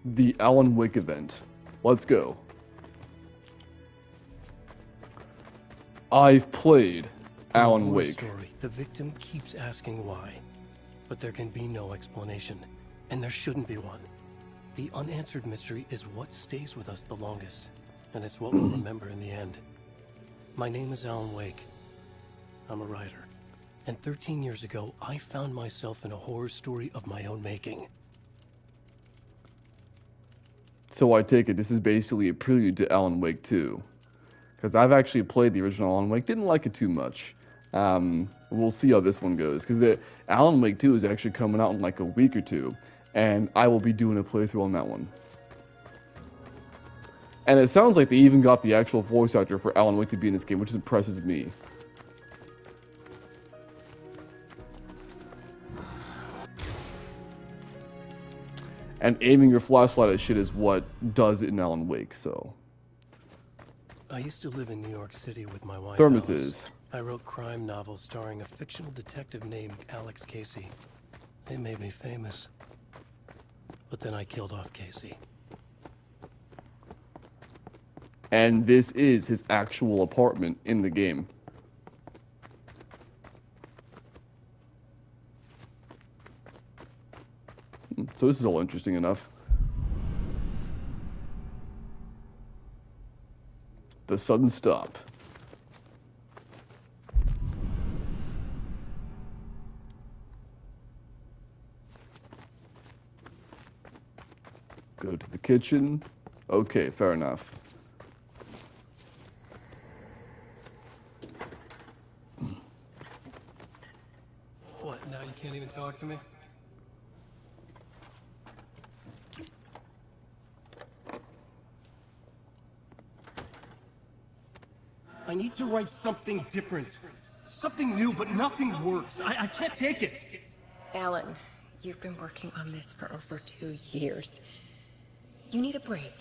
the Alan Wake event. Let's go. I've played Alan Wake. Story, the victim keeps asking why, but there can be no explanation, and there shouldn't be one. The unanswered mystery is what stays with us the longest, and it's what we'll remember in the end. My name is Alan Wake. I'm a writer, and 13 years ago, I found myself in a horror story of my own making. So I take it this is basically a prelude to Alan Wake 2. Because I've actually played the original Alan Wake, didn't like it too much. We'll see how this one goes. Because the Alan Wake 2 is actually coming out in like a week or two. And I will be doing a playthrough on that one. And it sounds like they even got the actual voice actor for Alan Wake to be in this game, which impresses me. And aiming your flashlight at shit is what does it in Alan Wake, so. I used to live in New York City with my wife. Thermoses. I wrote crime novels starring a fictional detective named Alex Casey. They made me famous. But then I killed off Casey. And this is his actual apartment in the game. So this is all interesting enough. The sudden stop. Go to the kitchen. Okay, fair enough. What, now you can't even talk to me? I need to write something different. Something new, but nothing works. I can't take it. Alan, you've been working on this for over 2 years. You need a break.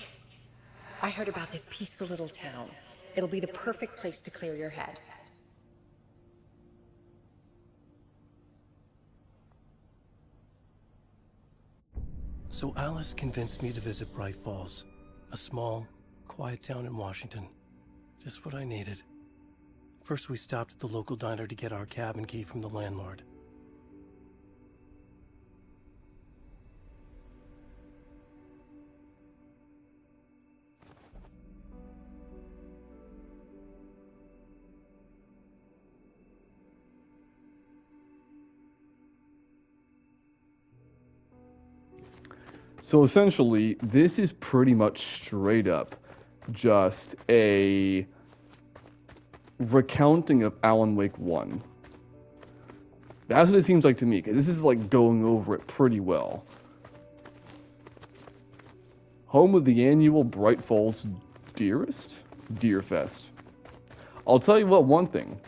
I heard about this peaceful little town. It'll be the perfect place to clear your head. So Alice convinced me to visit Bright Falls, a small, quiet town in Washington. Just what I needed. First, we stopped at the local diner to get our cabin key from the landlord. So essentially, this is pretty much straight up just a recounting of Alan Wake 1. That's what it seems like to me, because this is like going over it pretty well. Home of the annual Bright Falls Deer Fest. I'll tell you what, one thing.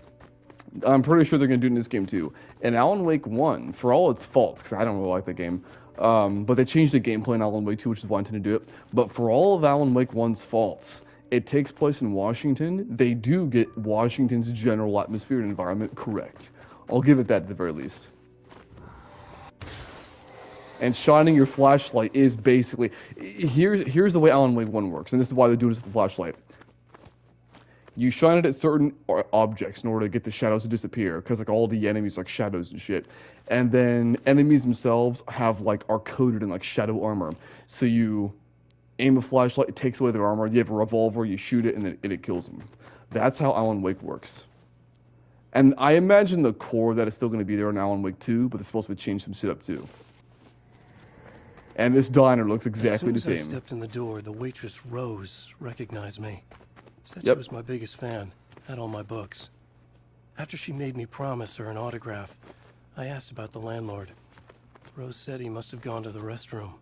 I'm pretty sure they're going to do in this game too. In Alan Wake 1, for all its faults, because I don't really like the game, but they changed the gameplay in Alan Wake 2, which is why I intend to do it. But for all of Alan Wake 1's faults, it takes place in Washington. They do get Washington's general atmosphere and environment correct. I'll give it that at the very least. And shining your flashlight is basically... Here's the way Alan Wake 1 works, and this is why they do this with the flashlight. You shine it at certain objects in order to get the shadows to disappear, because like all the enemies are like shadows and shit. And then enemies themselves are coded in like shadow armor. So you aim a flashlight, it takes away their armor. You have a revolver, you shoot it, and then it kills them. That's how Alan Wake works. And I imagine the core of that is still going to be there in Alan Wake 2, but they're supposed to change some shit up too. And this diner looks exactly the same. As soon as I stepped in the door, the waitress Rose recognized me. Said Yep. She was my biggest fan, had all my books. After she made me promise her an autograph, I asked about the landlord. Rose said he must have gone to the restroom.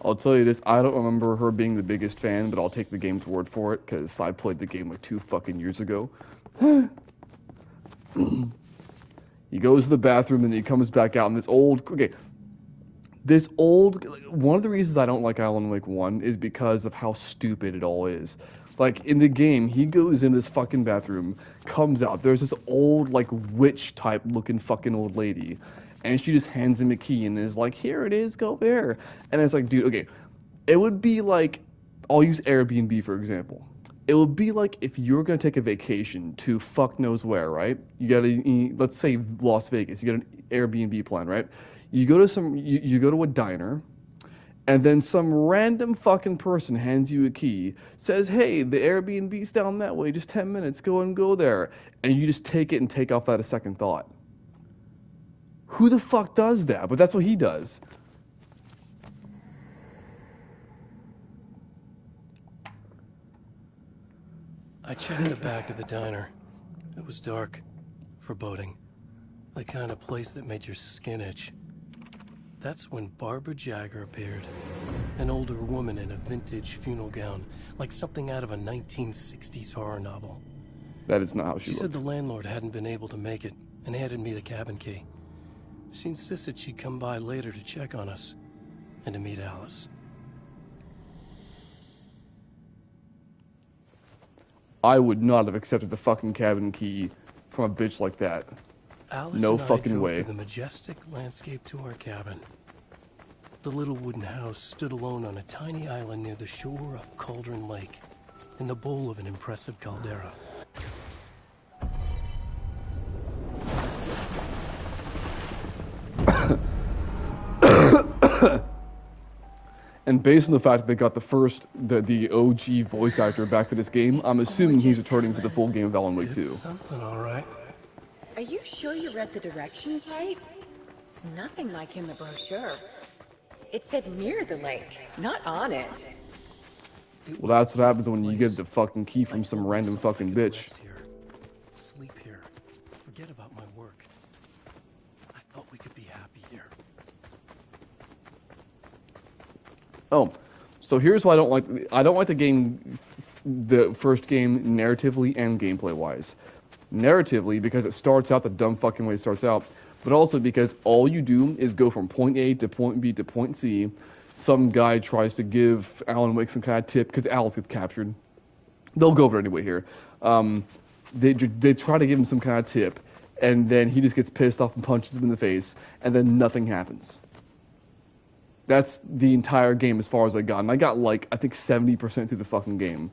I'll tell you this, I don't remember her being the biggest fan, but I'll take the game's word for it, because I played the game like 2 fucking years ago. He goes to the bathroom and he comes back out, and one of the reasons I don't like Alan Wake 1 is because of how stupid it all is. Like, in the game, he goes in this fucking bathroom, comes out, there's this old, like, witch-type looking fucking old lady, And she just hands him a key and is like, here it is, go there. And it's like, dude, okay, it would be like, I'll use Airbnb for example. It would be like if you're gonna take a vacation to fuck knows where, right? You gotta, let's say Las Vegas. You get an Airbnb plan, right? You go to you go to a diner, and then some random fucking person hands you a key, says, hey, the Airbnb's down that way, just 10 minutes, go there. And you just take it and take off without a second thought. Who the fuck does that? But that's what he does. I checked the back of the diner. It was dark, foreboding, the kind of place that made your skin itch. That's when Barbara Jagger appeared, an older woman in a vintage funeral gown, like something out of a 1960s horror novel. That is not how she She said looked. the landlord hadn't been able to make it and handed me the cabin key. She insisted she'd come by later to check on us and to meet Alice. I would not have accepted the fucking cabin key from a bitch like that. Alice No and I fucking drove way. through the majestic landscape to our cabin. The little wooden house stood alone on a tiny island near the shore of Cauldron Lake, in the bowl of an impressive caldera. And based on the fact that they got the OG voice actor back for this game, I'm assuming he's returning for the full game of Alan Wake 2. It's something, all right. Are you sure you read the directions right? Nothing like in the brochure. It said near the lake, not on it. Well, that's what happens when you get the fucking key from some random fucking bitch. Rest here, sleep here, forget about my work. I thought we could be happy here. Oh, so here's why I don't like the game, the first game narratively and gameplay wise. Narratively because it starts out the dumb fucking way it starts out, but also because all you do is go from point A to point B to point C. Some guy tries to give Alan Wake some kind of tip because Alice gets captured. They'll go over it anyway here. They try to give him some kind of tip, and then he just gets pissed off and punches him in the face, and then nothing happens. That's the entire game as far as I got. And I got like, I think 70% through the fucking game.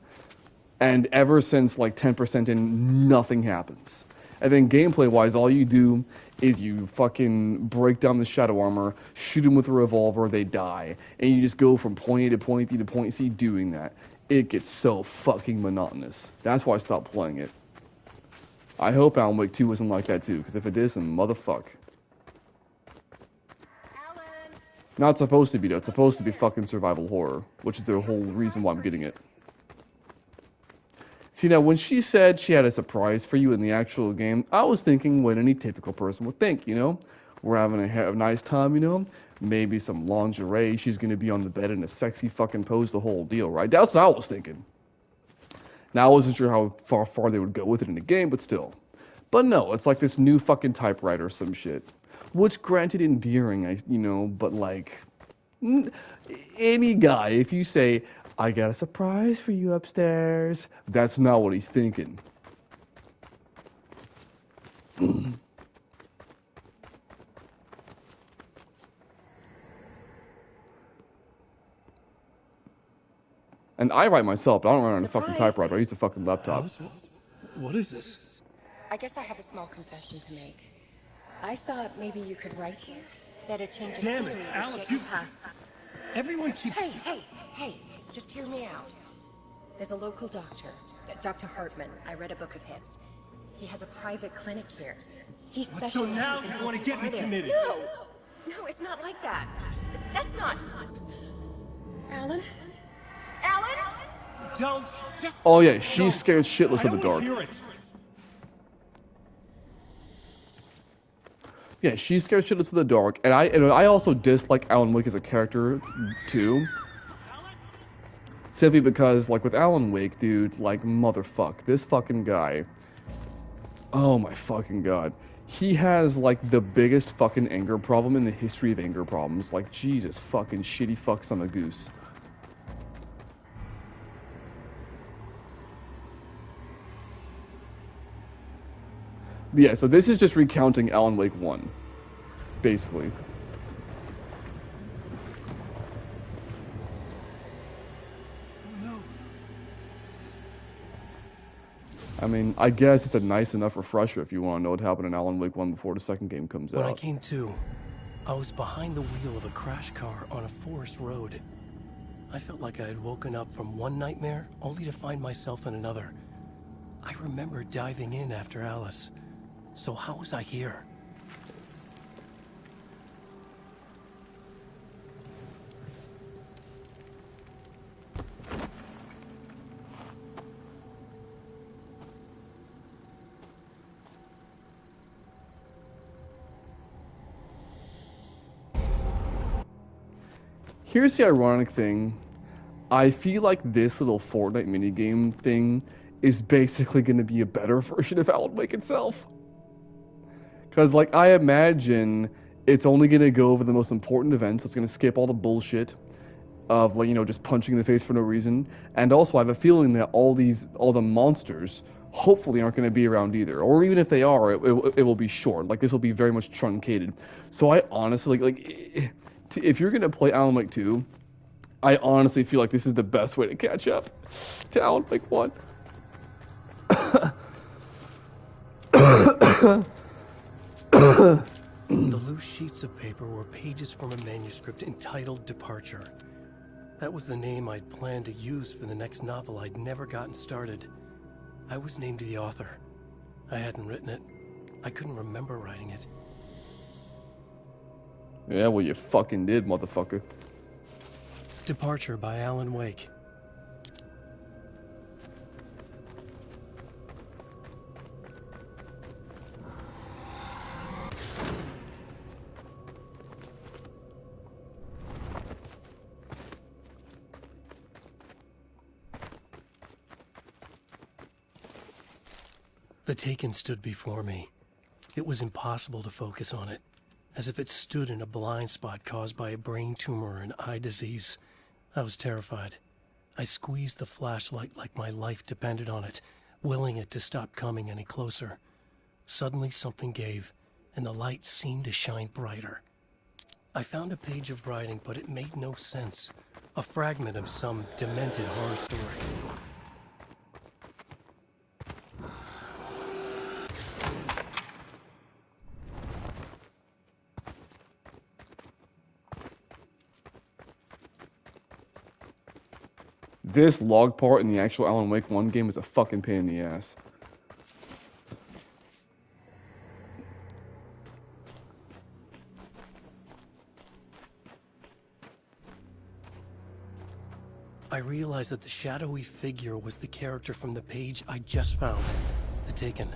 And ever since like 10% in, nothing happens. And then gameplay-wise, all you do is you fucking break down the shadow armor, shoot them with a revolver, they die. And you just go from point A to point B to point C doing that. It gets so fucking monotonous. That's why I stopped playing it. I hope Alan Wake 2 wasn't like that too, because if it is, then motherfuck. Not supposed to be though. It's supposed to be fucking survival horror, which is the whole reason why I'm getting it. See, now when she said she had a surprise for you in the actual game, I was thinking what any typical person would think, you know? We're having a nice time, you know? Maybe some lingerie, she's gonna be on the bed in a sexy fucking pose, the whole deal, right? That's what I was thinking. Now, I wasn't sure how far they would go with it in the game, but still. But no, it's like this new fucking typewriter or some shit. Which, granted, endearing, you know, but like, any guy, if you say, I got a surprise for you upstairs, that's not what he's thinking. And I write myself, but I don't write on a fucking typewriter. I use a fucking laptop. Alice, what is this? I guess I have a small confession to make. I thought maybe you could write here that a change of Damn it, scenery would Alice, get you- past. Everyone keeps... Hey, just hear me out. There's a local doctor, Dr. Hartman. I read a book of his. He has a private clinic here. He specializes now in you wanna helping get me artists. committed? No, it's not like that. That's not... Alan? Alan? Don't just... Oh yeah, she's scared shitless of the dark. Hear it. Yeah, she's scared shitless of the dark, and I also dislike Alan Wake as a character too. Simply because, like with Alan Wake, dude, like motherfuck, this fucking guy. Oh my fucking god. He has like the biggest fucking anger problem in the history of anger problems. Like Jesus fucking shitty fuck son of a goose. Yeah, so this is just recounting Alan Wake 1. basically. I mean, I guess it's a nice enough refresher if you want to know what happened in Alan Wake 1 before the second game comes out. When I came to, I was behind the wheel of a crash car on a forest road. I felt like I had woken up from one nightmare only to find myself in another. I remember diving in after Alice. So how was I here? Here's the ironic thing. I feel like this little Fortnite minigame thing is basically going to be a better version of Alan Wake itself. Because, like, I imagine it's only going to go over the most important events, so it's going to skip all the bullshit of, like, you know, just punching in the face for no reason. And also, I have a feeling that all the monsters hopefully aren't going to be around either. Or even if they are, it will be short. Like, this will be very much truncated. So I honestly, if you're going to play Alan Wake 2, I honestly feel like this is the best way to catch up to Alan Wake 1. The loose sheets of paper were pages from a manuscript entitled Departure. That was the name I'd planned to use for the next novel I'd never gotten started. I was named the author. I hadn't written it. I couldn't remember writing it. Yeah, well, you fucking did, motherfucker. Departure by Alan Wake. The Taken stood before me. It was impossible to focus on it, as if it stood in a blind spot caused by a brain tumor and eye disease. I was terrified. I squeezed the flashlight like my life depended on it, willing it to stop coming any closer. Suddenly something gave, and the light seemed to shine brighter. I found a page of writing, but it made no sense. A fragment of some demented horror story. This log part in the actual Alan Wake 1 game is a fucking pain in the ass. I realized that the shadowy figure was the character from the page I just found. The Taken.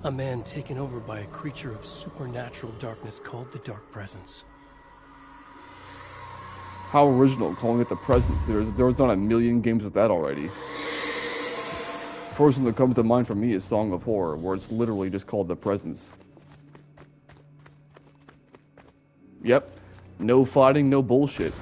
A man taken over by a creature of supernatural darkness called the Dark Presence. How original, calling it the Presence. There was not a million games with that already. First one that comes to mind for me is Song of Horror, where it's literally just called the Presence. Yep. No fighting, no bullshit.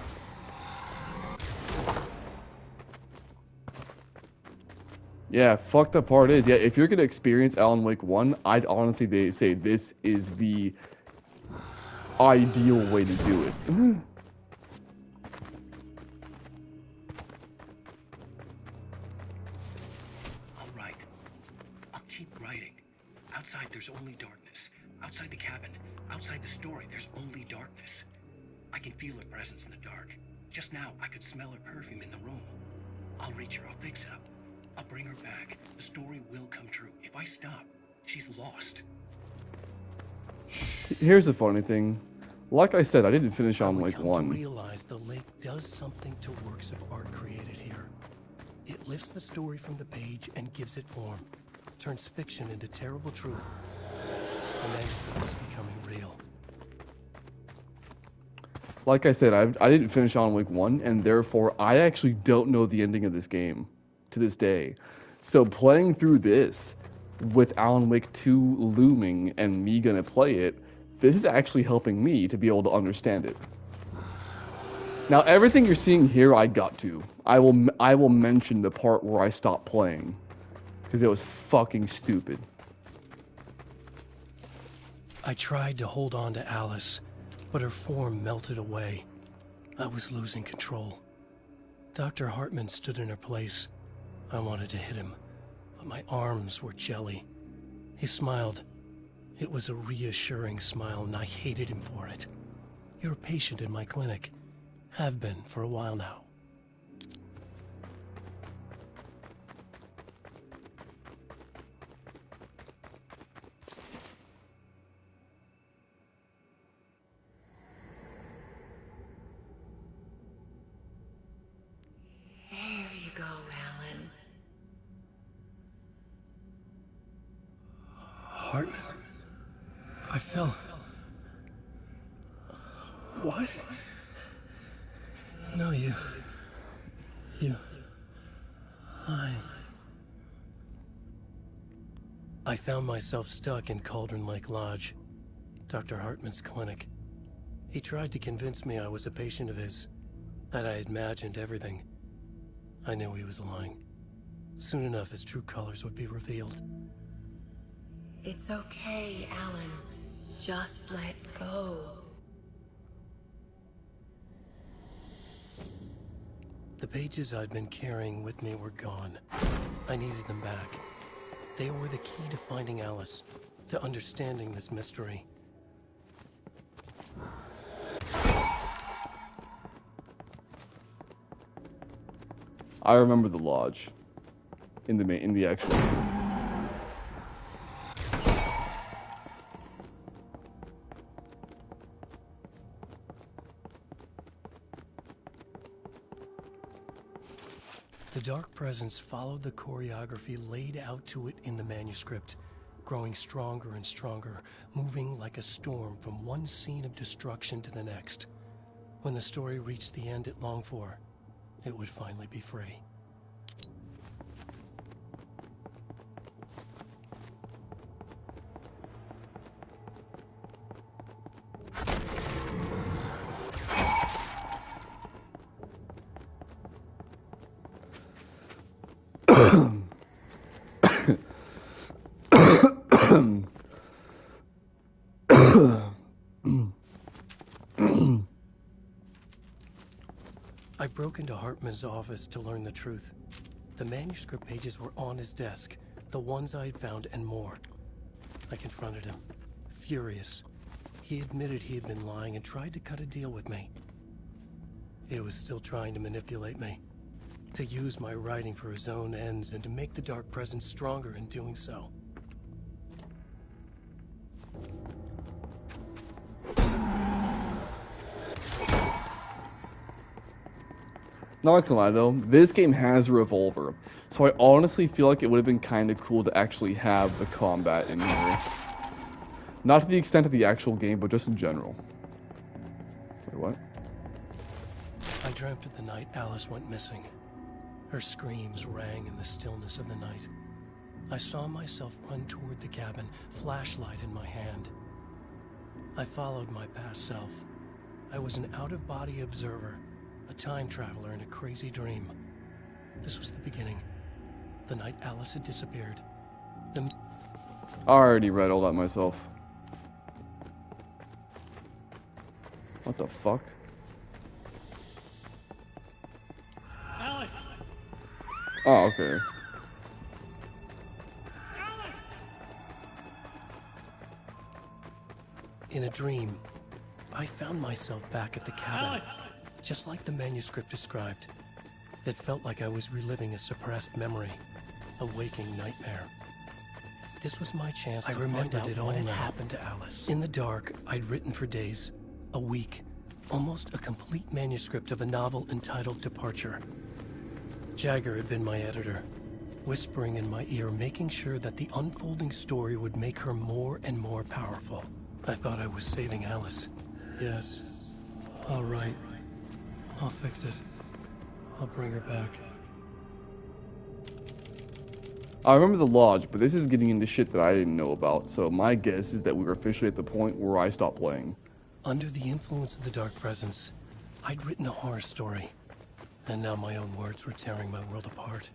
Yeah, fucked up part is, yeah, if you're gonna experience Alan Wake 1, I'd honestly say this is the ideal way to do it. Alright. I'll keep writing. Outside there's only darkness. Outside the cabin, outside the story, there's only darkness. I can feel her presence in the dark. Just now, I could smell her perfume in the room. I'll reach her, I'll fix it up. I'll bring her back. The story will come true. If I stop, she's lost. Here's the funny thing. Like I said, I didn't finish Alan Wake 1. I realize the lake does something to works of art created here. It lifts the story from the page and gives it form. Turns fiction into terrible truth. And then it's becoming real. Like I said, I didn't finish Alan Wake 1, and therefore I actually don't know the ending of this game to this day. So playing through this with Alan Wake 2 looming and me gonna play it, this is actually helping me to be able to understand it. Now everything you're seeing here I got to. I will mention the part where I stopped playing because it was fucking stupid. I tried to hold on to Alice, but her form melted away. I was losing control. Dr. Hartman stood in her place. I wanted to hit him, but my arms were jelly. He smiled. It was a reassuring smile, and I hated him for it. You're a patient in my clinic. Have been for a while now. There you go, Alan. Hartman? I fell. What? No, you. I found myself stuck in Cauldron Lake Lodge, Dr. Hartman's clinic. He tried to convince me I was a patient of his, that I had imagined everything. I knew he was lying. Soon enough, his true colors would be revealed. It's okay, Alan. Just let go. The pages I'd been carrying with me were gone. I needed them back. They were the key to finding Alice, to understanding this mystery. I remember the lodge. In the actual game. The Dark Presence followed the choreography laid out to it in the manuscript, growing stronger and stronger, moving like a storm from one scene of destruction to the next. When the story reached the end it longed for, it would finally be free. I broke into Hartman's office to learn the truth. The manuscript pages were on his desk, the ones I had found and more. I confronted him, furious. He admitted he had been lying and tried to cut a deal with me. He was still trying to manipulate me, to use my writing for his own ends and to make the Dark Presence stronger in doing so. Not gonna lie though, this game has a revolver, so I honestly feel like it would have been kind of cool to actually have the combat in here. Not to the extent of the actual game, but just in general. Wait, what? I dreamt of the night Alice went missing. Her screams rang in the stillness of the night. I saw myself run toward the cabin, flashlight in my hand. I followed my past self. I was an out-of-body observer, a time traveler in a crazy dream. This was the beginning. The night Alice had disappeared. I already read all that myself. What the fuck? Alice! Oh, okay. Alice! In a dream, I found myself back at the cabin. Alice! Just like the manuscript described. It felt like I was reliving a suppressed memory, a waking nightmare. This was my chance to find out what had happened to Alice. In the dark, I'd written for days, a week, almost a complete manuscript of a novel entitled Departure. Jagger had been my editor, whispering in my ear, making sure that the unfolding story would make her more and more powerful. I thought I was saving Alice. Yes. All right. I'll fix it. I'll bring her back. I remember the lodge, but this is getting into shit that I didn't know about, so my guess is that we were officially at the point where I stopped playing. Under the influence of the Dark Presence, I'd written a horror story, and now my own words were tearing my world apart.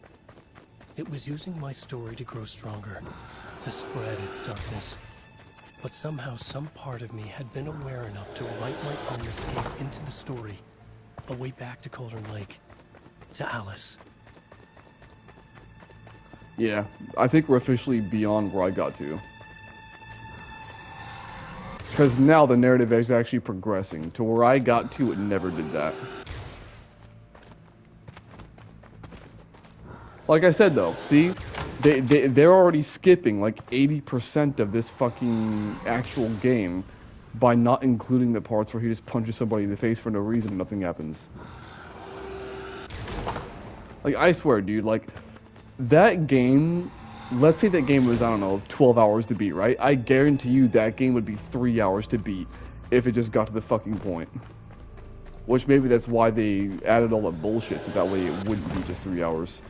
It was using my story to grow stronger, to spread its darkness. But somehow some part of me had been aware enough to write my own escape into the story. A way back to Cauldron Lake. To Alice. Yeah, I think we're officially beyond where I got to. Because now the narrative is actually progressing. To where I got to, it never did that. Like I said though, see? They're already skipping like 80% of this fucking actual game by not including the parts where he just punches somebody in the face for no reason and nothing happens. Like, I swear, dude, like, that game, let's say that game was, I don't know, 12 hours to beat, right? I guarantee you that game would be 3 hours to beat if it just got to the fucking point. Which maybe that's why they added all that bullshit, so that way it wouldn't be just 3 hours.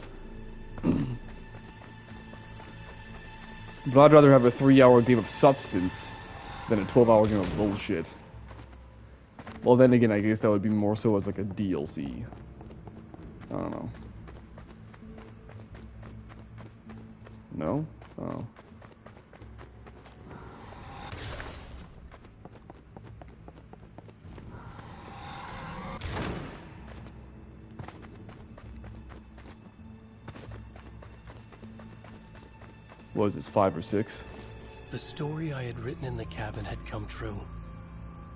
But I'd rather have a 3-hour game of substance than a 12-hour game of bullshit. Well, then again, I guess that would be more so as like a DLC. I don't know. No? Oh. What is this, 5 or 6? The story I had written in the cabin had come true.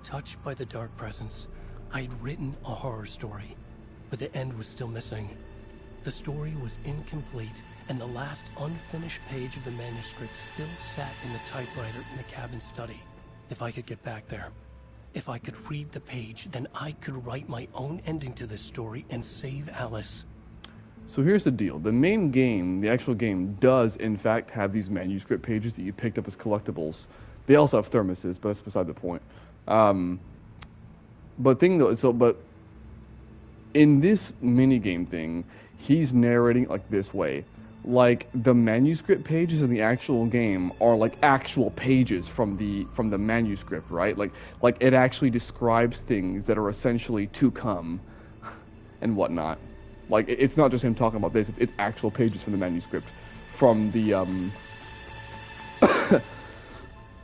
Touched by the dark presence, I had written a horror story, but the end was still missing. The story was incomplete, and the last unfinished page of the manuscript still sat in the typewriter in the cabin study. If I could get back there, if I could read the page, then I could write my own ending to this story and save Alice. So here's the deal. The main game, the actual game, does in fact have these manuscript pages that you picked up as collectibles. They also have thermoses, but that's beside the point. But in this minigame thing, he's narrating like this way. Like, the manuscript pages in the actual game are like actual pages from the manuscript, right? Like it actually describes things that are essentially to come and whatnot. Like, it's not just him talking about this, it's actual pages from the manuscript from the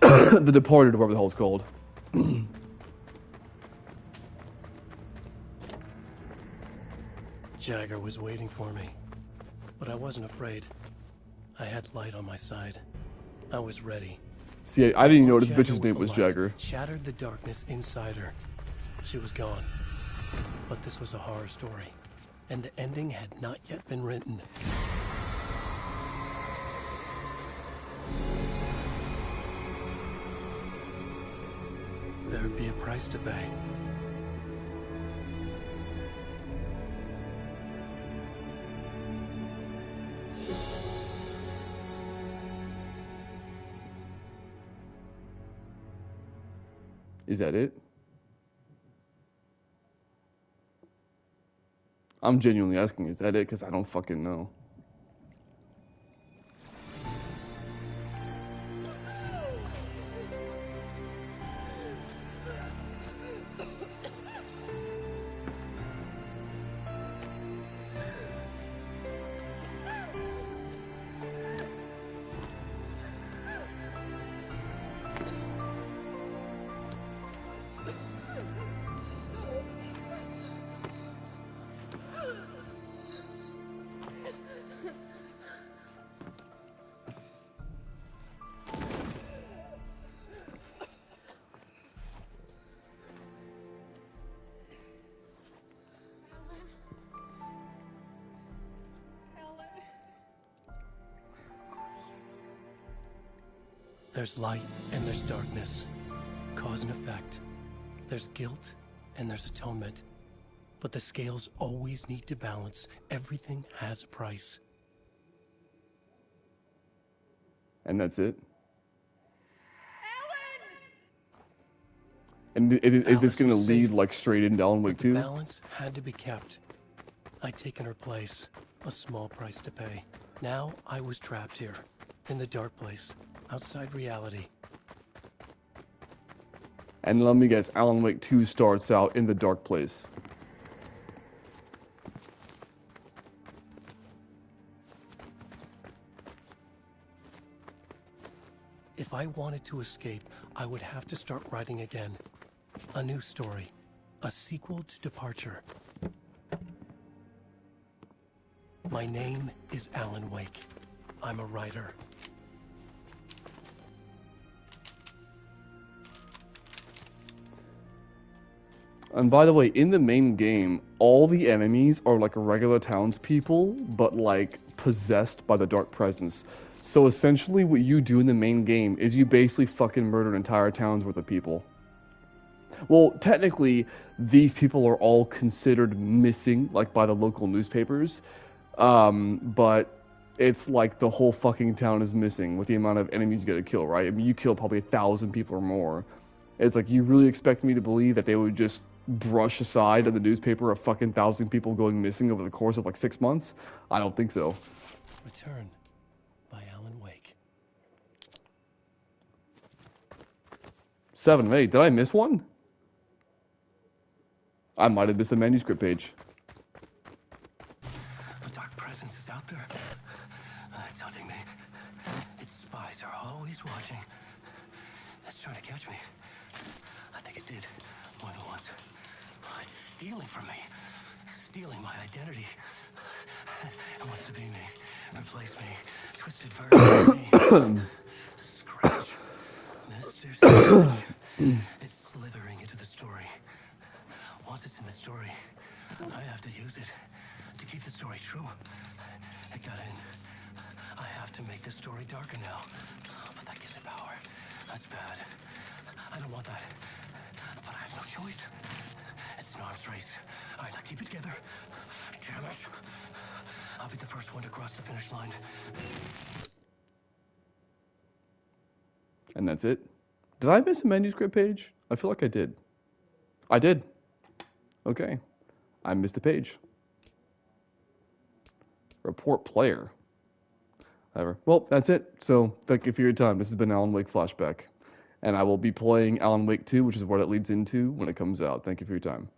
The Departed, or whatever the hell it's called. Jagger was waiting for me, but I wasn't afraid. I had light on my side. I was ready. See, I didn't even know this Jagger bitch's with name the was light Jagger. Shattered the darkness inside her. She was gone. But this was a horror story, and the ending had not yet been written. There would be a price to pay. Is that it? I'm genuinely asking, is that it? Because I don't fucking know. There's light and there's darkness, cause and effect. There's guilt and there's atonement. But the scales always need to balance. Everything has a price. And that's it? And is this going to lead like straight into Alan Wake 2? The balance had to be kept. I'd taken her place, a small price to pay. Now I was trapped here, in the dark place, outside reality. And let me guess, Alan Wake 2 starts out in the dark place. If I wanted to escape, I would have to start writing again. A new story. A sequel to Departure. My name is Alan Wake. I'm a writer. And by the way, in the main game, all the enemies are like regular townspeople, but like possessed by the dark presence. So essentially what you do in the main game is you basically fucking murder an entire town's worth of people. Well, technically, these people are all considered missing, like by the local newspapers. But it's like the whole fucking town is missing with the amount of enemies you gotta kill, right? I mean, you kill probably 1,000 people or more. It's like, you really expect me to believe that they would just brush aside in the newspaper a fucking 1,000 people going missing over the course of like 6 months? I don't think so. Return by Alan Wake. 7 of 8. Did I miss one? I might have missed the manuscript page. The dark presence is out there. It's hunting me. Its spies are always watching. It's trying to catch me. I think it did more than once. It's stealing from me. Stealing my identity. It wants to be me. Replace me. Twisted version of me. Scratch. Mr. Scratch. It's slithering into the story. Once it's in the story, I have to use it to keep the story true. It got in. I have to make the story darker now. But that gives it power. That's bad. I don't want that. But I have no choice. It's an arms race. All right, now keep it together. Damn it. I'll be the first one to cross the finish line. And that's it. Did I miss a manuscript page? I feel like I did. I did. Okay. I missed a page. Report player. Whatever. Well, that's it. So, thank you for your time. This has been Alan Wake Flashback. And I will be playing Alan Wake 2, which is what it leads into when it comes out. Thank you for your time.